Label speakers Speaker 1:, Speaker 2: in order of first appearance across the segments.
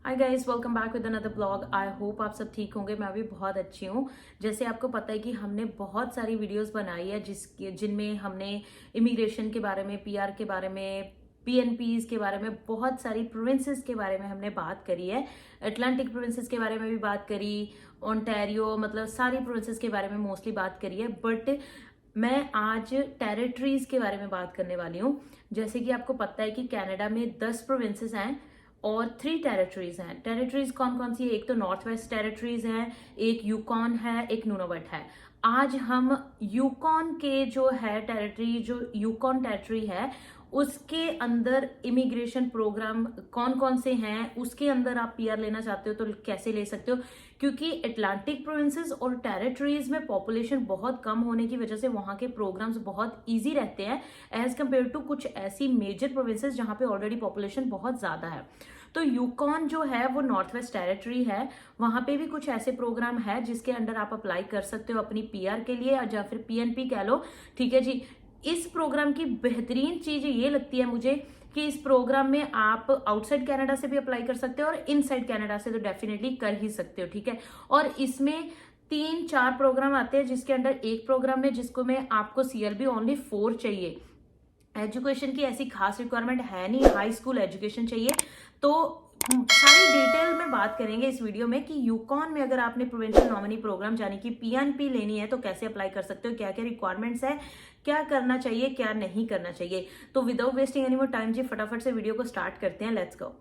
Speaker 1: Hi guys, welcome back with another blog. I hope आप सब ठीक होंगे। मैं भी बहुत अच्छी हूँ। जैसे आपको पता है कि हमने बहुत सारी वीडियोस बनाई है जिनमें हमने इमिग्रेशन के बारे में, पीआर के बारे में, पीएनपीज के बारे में, बहुत सारी प्रोविंसेस के बारे में हमने बात करी है। अटलांटिक प्रोविंसेस के बारे में भी बात करी, ओंटारियो, मतलब सारी प्रोविंसेस के बारे में मोस्टली बात करी है। बट मैं आज टेरिटरीज के बारे में बात करने वाली हूँ। जैसे कि आपको पता है कि कनाडा में 10 प्रोविंसेस हैं और 3 टेरिटरीज हैं। टेरिटरीज कौन कौन सी है? एक तो नॉर्थ वेस्ट टेरिटरीज है, एक यूकॉन है, एक नूनावट है। आज हम यूकॉन के जो है टेरिटरी, जो यूकॉन टेरिटरी है, उसके अंदर इमिग्रेशन प्रोग्राम कौन कौन से हैं, उसके अंदर आप पीआर लेना चाहते हो तो कैसे ले सकते हो। क्योंकि अटलांटिक प्रोविंसेस और टेरिटरीज में पॉपुलेशन बहुत कम होने की वजह से वहां के प्रोग्राम्स बहुत इजी रहते हैं एज कम्पेयर टू कुछ ऐसी मेजर प्रोविंसेस जहां पे ऑलरेडी पॉपुलेशन बहुत ज्यादा है। तो यूकॉन जो है वो नॉर्थ वेस्ट टेरिटरी है, वहां पे भी कुछ ऐसे प्रोग्राम है जिसके अंडर आप अप्लाई कर सकते हो अपनी पीआर के लिए, या फिर पीएनपी कह लो। ठीक है जी। इस प्रोग्राम की बेहतरीन चीज ये लगती है मुझे कि इस प्रोग्राम में आप आउटसाइड कनाडा से भी अप्लाई कर सकते हो और इनसाइड कनाडा से तो डेफिनेटली कर ही सकते हो। ठीक है। और इसमें 3-4 प्रोग्राम आते हैं, जिसके अंदर एक प्रोग्राम में जिसको में आपको सीएलबी ओनली 4 चाहिए। एजुकेशन की ऐसी खास रिक्वायरमेंट है नहीं, हाई स्कूल एजुकेशन चाहिए। तो सारी डिटेल में बात करेंगे इस वीडियो में कि यूकॉन में अगर आपने प्रोविंशियल नॉमिनी प्रोग्राम यानी कि पीएनपी लेनी है तो कैसे अप्लाई कर सकते हो, क्या क्या रिक्वायरमेंट्स है, क्या करना चाहिए, क्या नहीं करना चाहिए। तो without wasting any more time जी, फटाफट से वीडियो को स्टार्ट करते हैं। Let's go.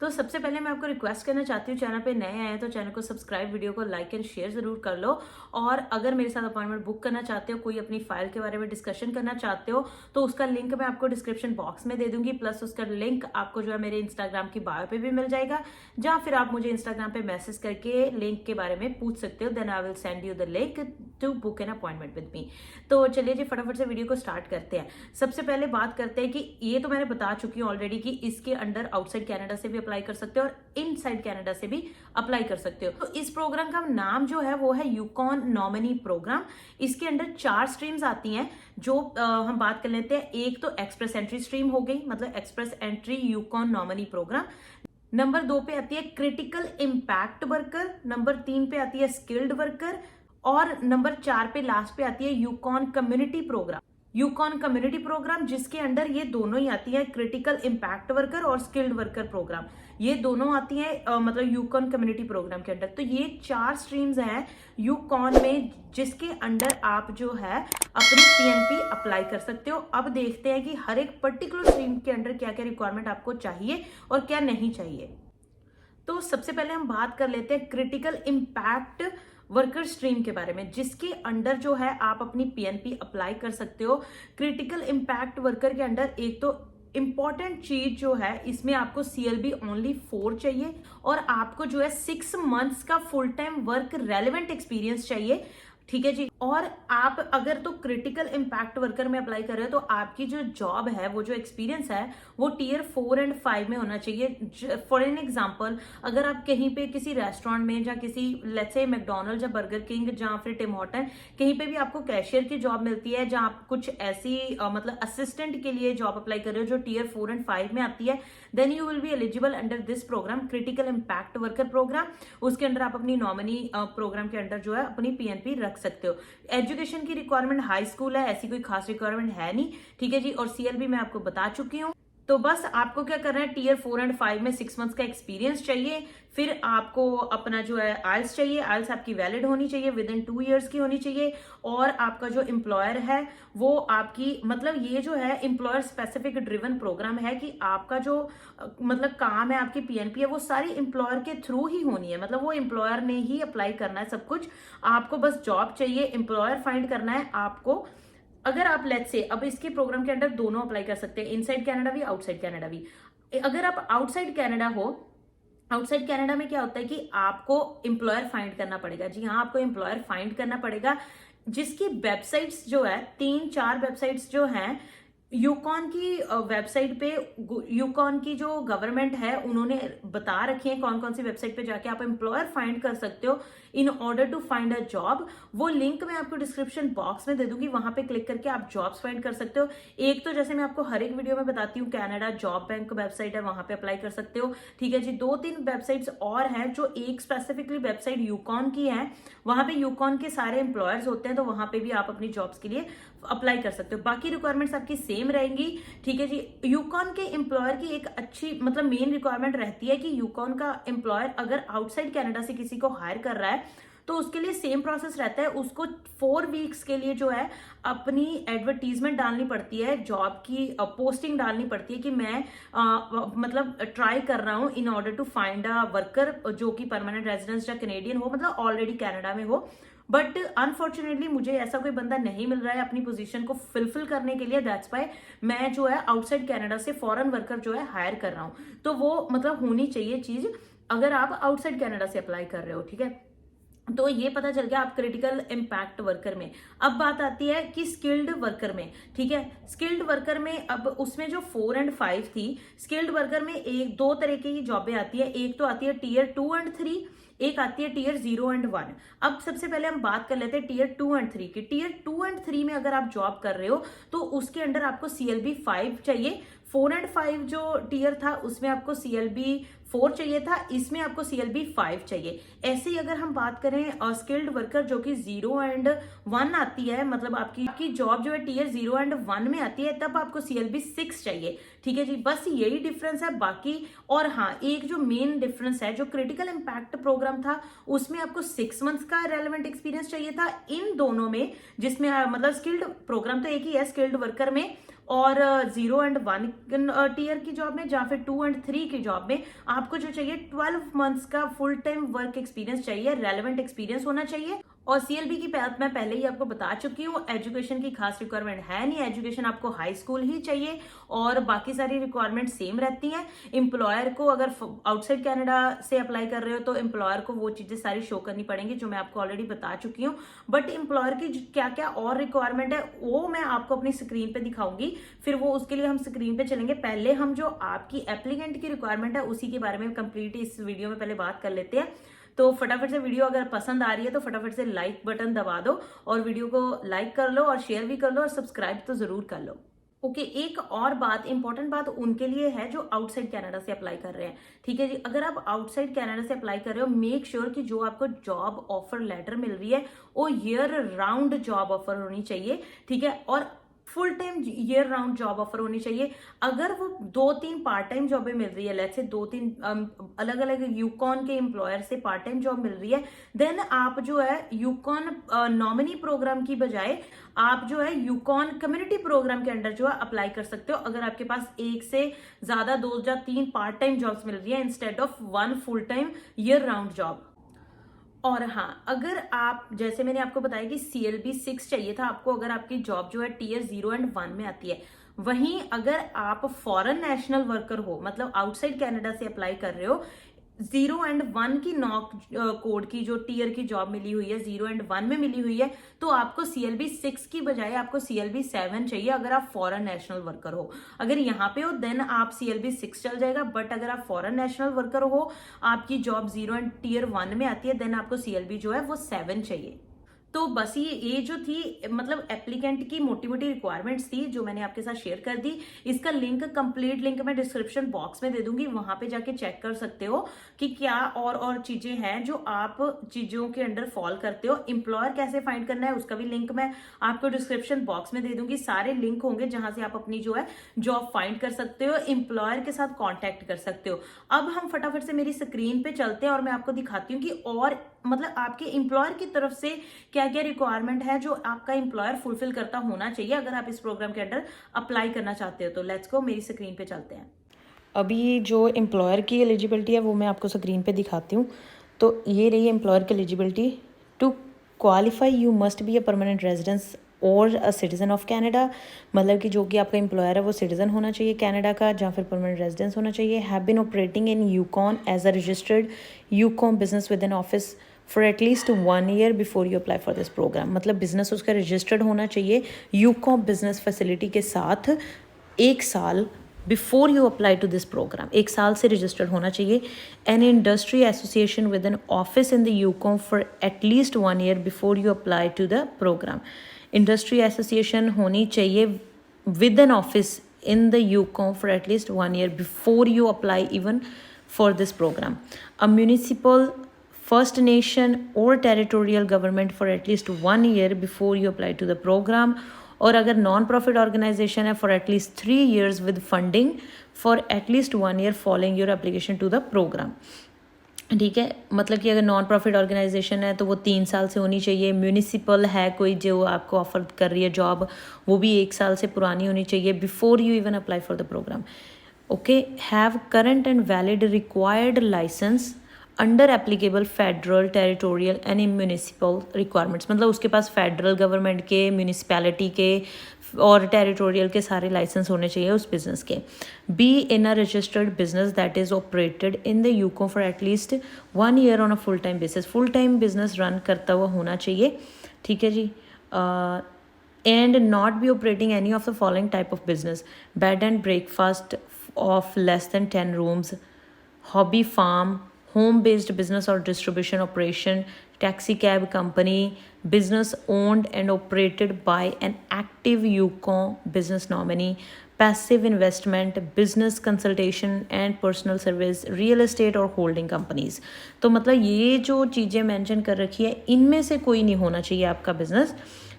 Speaker 1: तो सबसे पहले मैं आपको रिक्वेस्ट करना चाहती हूँ, चैनल पे नए आए हैं तो चैनल को सब्सक्राइब, वीडियो को लाइक एंड शेयर जरूर कर लो। और अगर मेरे साथ अपॉइंटमेंट बुक करना चाहते हो, कोई अपनी फाइल के बारे में डिस्कशन करना चाहते हो, तो उसका लिंक मैं आपको डिस्क्रिप्शन बॉक्स में दे दूंगी। प्लस उसका लिंक आपको जो है मेरे इंस्टाग्राम की बायो पे भी मिल जाएगा, जहां फिर आप मुझे इंस्टाग्राम पे मैसेज करके लिंक के बारे में पूछ सकते हो। Then I will send you the link to book an appointment with me. तो चलिए जी, फटाफट से वीडियो को स्टार्ट करते हैं। सबसे पहले बात करते हैं कि ये तो मैंने बता चुकी हूँ ऑलरेडी कि इसके अंडर आउटसाइड कनाडा से भी अप्लाई कर सकते हो और इनसाइड कनाडा से भी अप्लाई कर सकते हो। तो इस प्रोग्राम का नाम जो है वो है यूकॉन नॉमिनी प्रोग्राम। इसके अंदर 4 स्ट्रीम्स आती हैं जो हम बात कर लेते हैं। एक तो एक्सप्रेस एंट्री स्ट्रीम हो गई, मतलब express entry Yukon nominee program. Number 2 पे आती है क्रिटिकल इम्पैक्ट वर्कर, नंबर 3 पे आती है स्किल्ड वर्कर, और नंबर 4 पे लास्ट पे आती है Yukon community program. Yukon community program जिसके अंडर ये दोनों ही आती है, क्रिटिकल इम्पैक्ट वर्कर और स्किल्ड वर्कर प्रोग्राम, ये दोनों आती हैं मतलब यूकॉन कम्युनिटी प्रोग्राम के अंडर। तो ये 4 स्ट्रीम्स हैं यूकॉन में जिसके अंडर आप जो है अपनी पीएनपी अप्लाई कर सकते हो। अब देखते हैं कि हर एक पर्टिकुलर स्ट्रीम के अंडर क्या क्या रिक्वायरमेंट आपको चाहिए और क्या नहीं चाहिए। तो सबसे पहले हम बात कर लेते हैं क्रिटिकल इम्पैक्ट वर्कर स्ट्रीम के बारे में, जिसके अंडर जो है आप अपनी पीएनपी अप्लाई कर सकते हो। क्रिटिकल इम्पैक्ट वर्कर के अंडर एक तो इंपॉर्टेंट चीज जो है, इसमें आपको सीएलबी ओनली 4 चाहिए और आपको जो है 6 मंथ्स का full time work relevant experience चाहिए। ठीक है जी। और आप अगर तो क्रिटिकल इम्पैक्ट वर्कर में अप्लाई कर रहे हो तो आपकी जो जॉब है, वो जो एक्सपीरियंस है वो टियर 4 एंड 5 में होना चाहिए। फॉर एन एग्जांपल, अगर आप कहीं पे किसी रेस्टोरेंट में या किसी लेट्स से मैकडोनल्ड्स या बर्गर किंग या फिर टिम हॉर्टन, कहीं पे भी आपको कैशियर की जॉब मिलती है, जहां आप कुछ ऐसी मतलब असिस्टेंट के लिए जॉब अप्लाई कर रहे हो जो टियर 4 एंड 5 में आती है, then you will be eligible under this program, critical impact worker program. उसके अंदर आप अपनी नॉमिनी प्रोग्राम के अंडर जो है अपनी पीएनपी रख सकते हो। एजुकेशन की रिक्वायरमेंट हाई स्कूल है, ऐसी कोई खास रिक्वायरमेंट है नहीं। ठीक है जी। और सीएलबी मैं आपको बता चुकी हूँ। तो बस आपको क्या करना है, टियर 4 एंड 5 में 6 मंथ्स का एक्सपीरियंस चाहिए। फिर आपको अपना जो है आइल्स चाहिए, आइल्स आपकी वैलिड होनी चाहिए, विद इन 2 ईयर्स की होनी चाहिए। और आपका जो एम्प्लॉयर है वो आपकी, मतलब ये जो है एम्प्लॉयर स्पेसिफिक ड्रिवन प्रोग्राम है कि आपका जो मतलब काम है, आपकी पीएनपी है, वो सारी एम्प्लॉयर के थ्रू ही होनी है। मतलब वो एम्प्लॉयर ने ही अप्लाई करना है सब कुछ। आपको बस जॉब चाहिए, एम्प्लॉयर फाइंड करना है आपको। अगर आप लेट्स से अब इसके प्रोग्राम के अंडर दोनों अप्लाई कर सकते हैं, इनसाइड कनाडा भी, आउटसाइड कनाडा भी। अगर आप आउटसाइड कनाडा हो, आउटसाइड कनाडा में क्या होता है कि आपको एम्प्लॉयर फाइंड करना पड़ेगा। जी हाँ, आपको एम्प्लॉयर फाइंड करना पड़ेगा जिसकी वेबसाइट्स जो है, 3-4 वेबसाइट्स जो हैं यूकॉन की वेबसाइट पे, यूकॉन की जो गवर्नमेंट है उन्होंने बता रखी है कौन कौन सी वेबसाइट पे जाके आप एम्प्लॉयर फाइंड कर सकते हो in order to find a job. वो लिंक मैं आपको डिस्क्रिप्शन बॉक्स में दे दूंगी, वहां पे क्लिक करके आप जॉब्स फाइंड कर सकते हो। एक तो जैसे मैं आपको हर एक वीडियो में बताती हूँ, कनाडा जॉब बैंक वेबसाइट है, वहां पे अप्लाई कर सकते हो। ठीक है जी, 2-3 वेबसाइट्स और हैं, जो एक स्पेसिफिकली वेबसाइट यूकॉन की है, वहां पे यूकॉन के सारे एम्प्लॉयर्स होते हैं, तो वहां पे भी आप अपनी जॉब्स के लिए अप्लाई कर सकते हो। बाकी रिक्वायरमेंट्स आपकी सेम रहेंगी। ठीक है जी, यूकॉन के एम्प्लॉयर की एक अच्छी मतलब मेन रिक्वायरमेंट रहती है कि यूकॉन का एम्प्लॉयर अगर आउटसाइड कनाडा से किसी को हायर कर रहा है तो उसके लिए सेम प्रोसेस रहता है। उसको 4 वीक्स के लिए जो है अपनी एडवर्टीजमेंट डालनी पड़ती है, जॉब की पोस्टिंग डालनी पड़ती है कि मैं मतलब ट्राई कर रहा हूं in order to find a worker जो कि परमानेंट रेजिडेंस या कैनेडियन हो, मतलब ऑलरेडी कनाडा में हो। बट अनफॉर्चुनेटली मुझे ऐसा कोई बंदा नहीं मिल रहा है अपनी पोजीशन को फुलफिल करने के लिए, दैट्स वाई मैं जो है आउटसाइड कनाडा से फॉरेन वर्कर जो है हायर कर रहा हूं। तो वो मतलब होनी चाहिए चीज अगर आप आउटसाइड कनाडा से अप्लाई कर रहे हो। ठीक है, तो ये पता चल गया आप क्रिटिकल इम्पैक्ट वर्कर में। अब बात आती है कि स्किल्ड वर्कर में। ठीक है, स्किल्ड वर्कर में अब उसमें जो 4 और 5 थी, स्किल्ड वर्कर में एक 2 तरह की जॉबें आती है। एक तो आती है टीयर 2 और 3, एक आती है टीयर 0 और 1। अब सबसे पहले हम बात कर लेते हैं टीयर 2 और 3 की। टीयर 2 और 3 में अगर आप जॉब कर रहे हो तो उसके अंडर आपको CLB 5 चाहिए। 4 और 5 जो टीयर था उसमें आपको CLB 4 चाहिए था, इसमें आपको CLB 5 चाहिए। ऐसे ही अगर हम बात करें स्किल्ड वर्कर जो कि 0 और 1 आती है, मतलब आपकी जॉब जो है टीयर 0 और 1 में आती है, तब आपको CLB 6 चाहिए। ठीक है जी, बस यही डिफरेंस है बाकी। और हाँ, एक जो मेन डिफरेंस है, जो क्रिटिकल इम्पैक्ट प्रोग्राम था उसमें आपको 6 मंथ्स का रेलेवेंट एक्सपीरियंस चाहिए था इन दोनों में, जिसमें मतलब स्किल्ड प्रोग्राम तो एक ही है स्किल्ड वर्कर में और 0 और 1 टीयर की जॉब में, या फिर 2 और 3 की जॉब में आपको जो चाहिए 12 मंथ्स का फुल टाइम वर्क एक्सपीरियंस चाहिए, रेलेवेंट एक्सपीरियंस होना चाहिए। और CLB की बात मैं पहले ही आपको बता चुकी हूँ, एजुकेशन की खास रिक्वायरमेंट है नहीं, एजुकेशन आपको हाई स्कूल ही चाहिए और बाकी सारी रिक्वायरमेंट सेम रहती हैं। एम्प्लॉयर को अगर आउटसाइड कनाडा से अप्लाई कर रहे हो तो एम्प्लॉयर को वो चीजें सारी शो करनी पड़ेंगी जो मैं आपको ऑलरेडी बता चुकी हूँ। बट एम्प्लॉयर की क्या क्या और रिक्वायरमेंट है वो मैं आपको अपनी स्क्रीन पे दिखाऊंगी, फिर वो उसके लिए हम स्क्रीन पे चलेंगे। पहले हम जो आपकी एप्लीकेंट की रिक्वायरमेंट है उसी के बारे में कंप्लीट इस वीडियो में पहले बात कर लेते हैं। तो फटाफट से वीडियो अगर पसंद आ रही है तो फटाफट से लाइक बटन दबा दो और वीडियो को लाइक कर लो और शेयर भी कर लो और सब्सक्राइब तो जरूर कर लो। ओके, एक और बात, इंपॉर्टेंट बात उनके लिए है जो आउटसाइड कनाडा से अप्लाई कर रहे हैं। ठीक है जी, अगर आप आउटसाइड कनाडा से अप्लाई कर रहे हो, मेक श्योर कि जो आपको जॉब ऑफर लेटर मिल रही है वो ईयर राउंड जॉब ऑफर होनी चाहिए। ठीक है, और full time year round job offer होनी चाहिए। अगर वो 2-3 पार्ट टाइम जॉबें मिल रही है, लेट्स से 2-3 अलग अलग यूकॉन के एम्प्लॉयर से पार्ट टाइम जॉब मिल रही है, देन आप जो है यूकॉन नॉमिनी प्रोग्राम की बजाय आप जो है यूकॉन कम्युनिटी प्रोग्राम के अंडर जो है अप्लाई कर सकते हो, अगर आपके पास एक से ज्यादा 2 या 3 पार्ट टाइम जॉब्स मिल रही है instead of 1 full time year round job. और हाँ, अगर आप जैसे मैंने आपको बताया कि CLB 6 चाहिए था आपको अगर आपकी जॉब जो है टीयर 0 और 1 में आती है, वहीं अगर आप फॉरेन नेशनल वर्कर हो, मतलब आउटसाइड कनाडा से अप्लाई कर रहे हो, 0 और 1 की नॉक कोड की जो टीयर की जॉब मिली हुई है 0 और 1 में मिली हुई है, तो आपको CLB 6 की बजाय आपको CLB 7 चाहिए अगर आप फॉरेन नेशनल वर्कर हो। अगर यहाँ पे हो देन आप CLB 6 चल जाएगा, बट अगर आप फॉरेन नेशनल वर्कर हो, आपकी जॉब 0 और टीयर 1 में आती है, देन आपको CLB जो है वो 7 चाहिए। तो बस ये जो थी मतलब एप्लीकेंट की मोटी मोटी रिक्वायरमेंट्स थी जो मैंने आपके साथ शेयर कर दी। इसका लिंक, कंप्लीट लिंक मैं डिस्क्रिप्शन बॉक्स में दे दूंगी, वहां पे जाके चेक कर सकते हो कि क्या और चीजें हैं जो आप चीजों के अंडर फॉल करते हो। एम्प्लॉयर कैसे फाइंड करना है उसका भी लिंक मैं आपको डिस्क्रिप्शन बॉक्स में दे दूंगी। सारे लिंक होंगे जहां से आप अपनी जो है जॉब फाइंड कर सकते हो, एम्प्लॉयर के साथ कॉन्टेक्ट कर सकते हो। अब हम फटाफट से मेरी स्क्रीन पे चलते हैं और मैं आपको दिखाती हूँ कि और मतलब आपके एम्प्लॉयर की तरफ से क्या क्या रिक्वायरमेंट है जो आपका एम्प्लॉयर फुलफिल करता होना चाहिए अगर आप इस प्रोग्राम के अंडर अप्लाई करना चाहते हो। तो लेट्स गो, मेरी स्क्रीन पे चलते हैं। अभी जो एम्प्लॉयर की एलिजिबिलिटी है वो मैं आपको स्क्रीन पे दिखाती हूँ। तो ये रही एम्प्लॉयर की eligibility. To qualify you must be a permanent residence और अ सिटीजन ऑफ कैनेडा, मतलब कि जो कि आपका एम्प्लॉयर है वो सिटीजन होना चाहिए कैनेडा का या फिर परमानेंट रेजिडेंस होना चाहिए। Have been operating in Yukon as a registered Yukon business within office for at least 1 year before you apply for this programme, मतलब बिजनेस उसका रजिस्टर्ड होना चाहिए यूकॉम बिजनेस फैसिलिटी के साथ 1 साल before you apply to this programme, 1 साल से registered होना चाहिए. An industry association with an office in the Yukon for at least 1 year before you apply to the programme. Industry association होनी चाहिए with an office in the UCOM for at least 1 year before you apply even for this program. A municipal, First Nation or territorial government for at least 1 year before you apply to the program. और अगर non profit organisation है for at least 3 years with funding for at least 1 year following your application to the program. ठीक है, मतलब कि अगर non profit organisation है तो वो 3 साल से होनी चाहिए. म्यूनिसिपल है कोई जो आपको ऑफर कर रही है जॉब, वो भी 1 साल से पुरानी होनी चाहिए before you even apply for the program. Okay, have current and valid required licence under applicable federal, territorial and municipal requirements. मतलब उसके पास फेडरल गवर्नमेंट के, म्यूनिसिपैलिटी के और टेरिटोरियल के सारे लाइसेंस होने चाहिए उस बिज़नेस के. Be in a registered business that is operated in the Yukon for at least 1 year on a full time basis. Full time business run करता हुआ होना चाहिए. ठीक है जी. And not be operating any of the following type of business: bed and breakfast of less than 10 rooms, hobby farm, home based business or distribution operation, taxi cab company, business owned and operated by an active UCOM business nominee, passive investment, business consultation and personal service, real estate और holding companies. तो मतलब ये जो चीज़ें mention कर रखी है इनमें से कोई नहीं होना चाहिए आपका बिजनेस.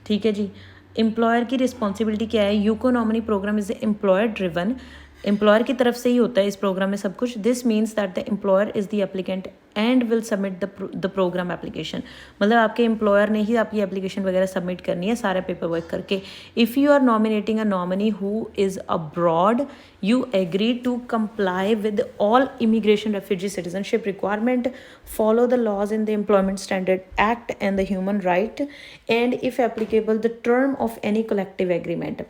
Speaker 1: ठीक है जी. एम्प्लॉयर की रिस्पॉन्सिबिलिटी क्या है? Yukon nominee program is employer driven. Employer की तरफ से ही होता है इस प्रोग्राम में सब कुछ. This means that the employer is the applicant and will submit the programme application. मतलब आपके एम्प्लॉयर ने ही आपकी एप्लीकेशन वगैरह सबमिट करनी है सारा पेपर वर्क करके. If you are nominating a nominee who is abroad, you agree to comply with all immigration, refugee, citizenship requirement, follow the laws in the Employment Standard Act and the human right, and if applicable the term of any collective agreement.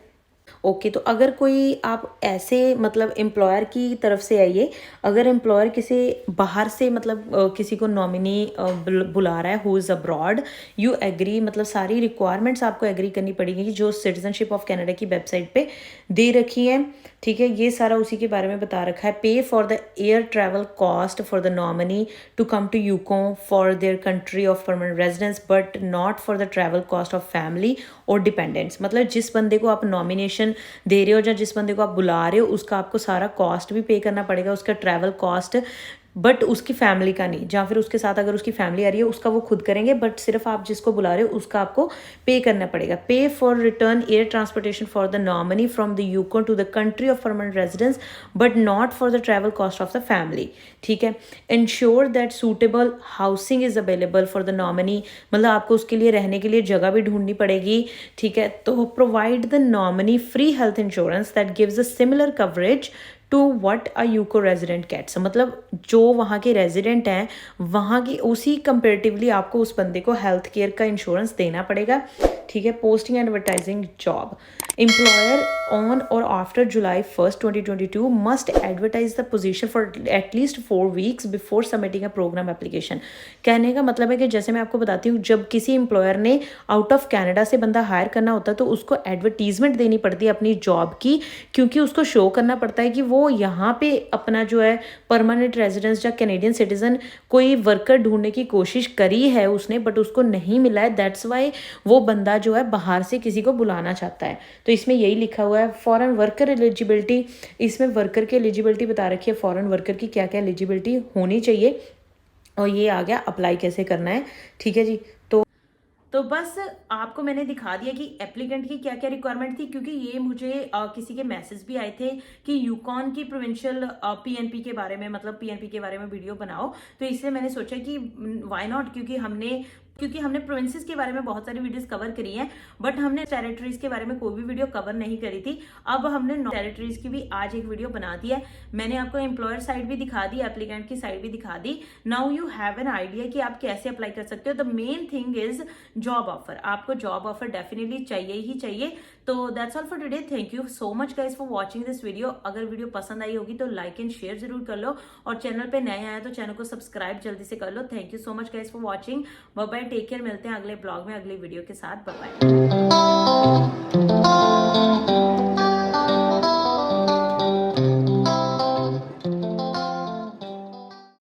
Speaker 1: Okay तो अगर कोई आप ऐसे मतलब employer की तरफ से आइए, अगर एम्प्लॉयर किसी बाहर से मतलब किसी को नॉमिनी बुला रहा है who is abroad, you agree, मतलब सारी रिक्वायरमेंट्स आपको एग्री करनी पड़ेगी जो सिटीजनशिप ऑफ कनाडा की वेबसाइट पे दे रखी है. ठीक है, ये सारा उसी के बारे में बता रखा है. Pay for the air travel cost for the nominee to come to Yukon for their country of permanent residence but not for the travel cost of family और डिपेंडेंट्स. मतलब जिस बंदे को आप नॉमिनेशन दे रहे हो या जिस बंदे को आप बुला रहे हो उसका आपको सारा कॉस्ट भी पे करना पड़ेगा, उसका ट्रैवल कॉस्ट, बट उसकी फैमिली का नहीं. जहाँ फिर उसके साथ अगर उसकी फैमिली आ रही है उसका वो खुद करेंगे, बट सिर्फ आप जिसको बुला रहे हो उसका आपको पे करना पड़ेगा. Pay for return air transportation for the nominee from the Yukon to the country of permanent residence but not for the travel cost of the family. ठीक है. Ensure that suitable housing is available for the nominee, मतलब आपको उसके लिए रहने के लिए जगह भी ढूंढनी पड़ेगी. ठीक है. तो provide the nominee free health insurance that gives a similar coverage to what a Yukon resident gets. मतलब जो वहाँ के रेजिडेंट हैं वहाँ की उसी कंपेरेटिवली आपको उस बंदे को हेल्थ केयर का इंश्योरेंस देना पड़ेगा. ठीक है. Posting advertising job. Employer on or after July 1st 2022 must advertise the position for at least 4 weeks before submitting a programme application. कहने का मतलब है कि जैसे मैं आपको बताती हूँ, जब किसी एम्प्लॉयर ने आउट ऑफ कनाडा से बंदा हायर करना होता है तो उसको एडवर्टीजमेंट देनी पड़ती है अपनी जॉब की, क्योंकि उसको शो करना पड़ता है कि वो यहाँ पे अपना जो है परमानेंट रेजिडेंस या कैनेडियन सिटीजन कोई वर्कर ढूंढने की कोशिश करी है उसने, बट उसको नहीं मिला है. दैट्स वाई वो बंदा जो है बाहर से किसी को बुलाना चाहता है. तो इसमें यही लिखा हुआ है. फॉरेन वर्कर एलिजिबिलिटी, इसमें वर्कर की एलिजिबिलिटी बता रखी है, फॉरेन वर्कर की क्या क्या एलिजिबिलिटी होनी चाहिए, और ये आ गया अप्लाई कैसे करना है. ठीक है जी. तो बस आपको मैंने दिखा दिया कि एप्लीकेंट की क्या क्या रिक्वायरमेंट थी, क्योंकि ये मुझे किसी के मैसेज भी आए थे कि यूकॉन की प्रोविंशियल पीएनपी के बारे में, मतलब पीएनपी के बारे में वीडियो बनाओ. तो इसलिए मैंने सोचा कि व्हाई नॉट, क्योंकि हमने प्रोविंसेस के बारे में बहुत सारी वीडियोस कवर करी हैं, बट हमने टेरिटरीज के बारे में कोई भी वीडियो कवर नहीं करी थी. अब हमने टेरिटरीज की भी आज एक वीडियो बना दी है. मैंने आपको एम्प्लॉयर साइड भी दिखा दी, एप्लीकेंट की साइड भी दिखा दी. Now you have an idea कि आप कैसे अप्लाई कर सकते हो. The main thing is job offer. आपको जॉब ऑफर डेफिनेटली चाहिए ही चाहिए. तो that's all for today. Thank you so much guys for watching this video. अगर वीडियो पसंद आई होगी तो लाइक एंड शेयर जरूर कर लो, और चैनल पे नए आए तो चैनल को सब्सक्राइब जल्दी से कर लो. Thank you so much guys for watching. Bye bye, take care. मिलते हैं अगले ब्लॉग में अगले वीडियो के साथ. Bye bye.